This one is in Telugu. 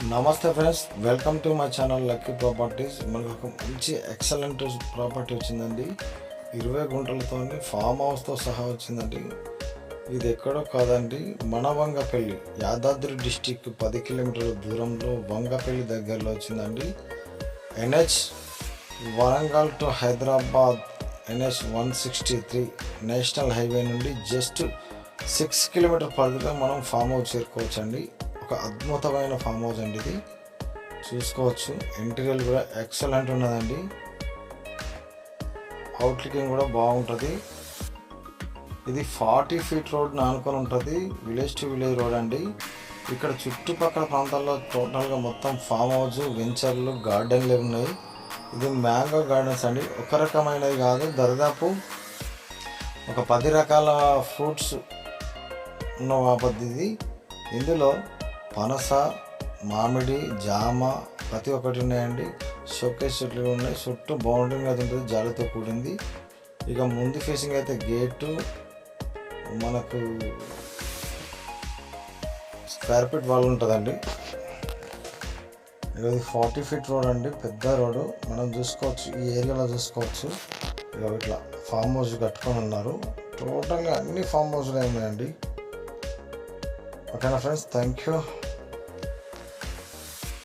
నమస్తే friends, welcome to my channel lucky properties. మనకు ఒక మంచి ఎక్సలెంట్ ప్రాపర్టీ వచ్చిందండి. 20 గుంటలతో ఫామ్ హౌస్తో సహా వచ్చిందండి. ఇది ఎక్కడో కాదండి, మన వంగపల్లి, యాదాద్రి డిస్టిక్ 10 కిలోమీటర్ల దూరంలో వంగపల్లి దగ్గరలో వచ్చిందండి. NH Warangal to Hyderabad NH 163 national highway నుండి జస్ట్ 6 కిలోమీటర్ పరిధిలో మనం ఫామ్ హౌస్ చేరుకోవచ్చండి. ఒక అద్భుతమైన ఫామ్ హౌస్ అండి. ఇది చూసుకోవచ్చు. ఇంటీరియర్ కూడా ఎక్సలెంట్ ఉన్నదండి. అవుట్లుకింగ్ కూడా బాగుంటుంది. ఇది 40 ఫీట్ రోడ్ ఆనుకొని ఉంటుంది. విలేజ్ టు విలేజ్ రోడ్ అండి. ఇక్కడ చుట్టుపక్కల ప్రాంతాల్లో టోటల్గా మొత్తం ఫామ్ హౌస్, వెంచర్లు, గార్డెన్లు ఉన్నాయి. ఇది మ్యాంగో గార్డెన్స్ అండి. ఒక రకమైనది కాదు, దరిదాపు ఒక 10 రకాల ఫ్రూట్స్ ఉన్న పద్ధతి. ఇందులో పనస, మామిడి, జామ ప్రతి ఒక్కటి ఉన్నాయండి. షోకేస్ చెట్లు ఉన్నాయి. చుట్టూ బౌండరింగ్ అది ఉంటుంది, జాలితో కూడింది. ఇక ముందు ఫేసింగ్ అయితే గేటు, మనకు స్క్వేర్ ఫీట్ వాల్ ఉంటుందండి. ఇది 40 ఫీట్ రోడ్ అండి, పెద్ద రోడ్డు. మనం చూసుకోవచ్చు, ఈ ఏరియాలో చూసుకోవచ్చు. ఇక ఇట్లా ఫామ్ హౌస్ కట్టుకొని ఉన్నారు. టోటల్గా అన్ని ఫామ్ హౌస్లే ఉన్నాయండి. ఓకేనా ఫ్రెండ్స్, థ్యాంక్ యూ.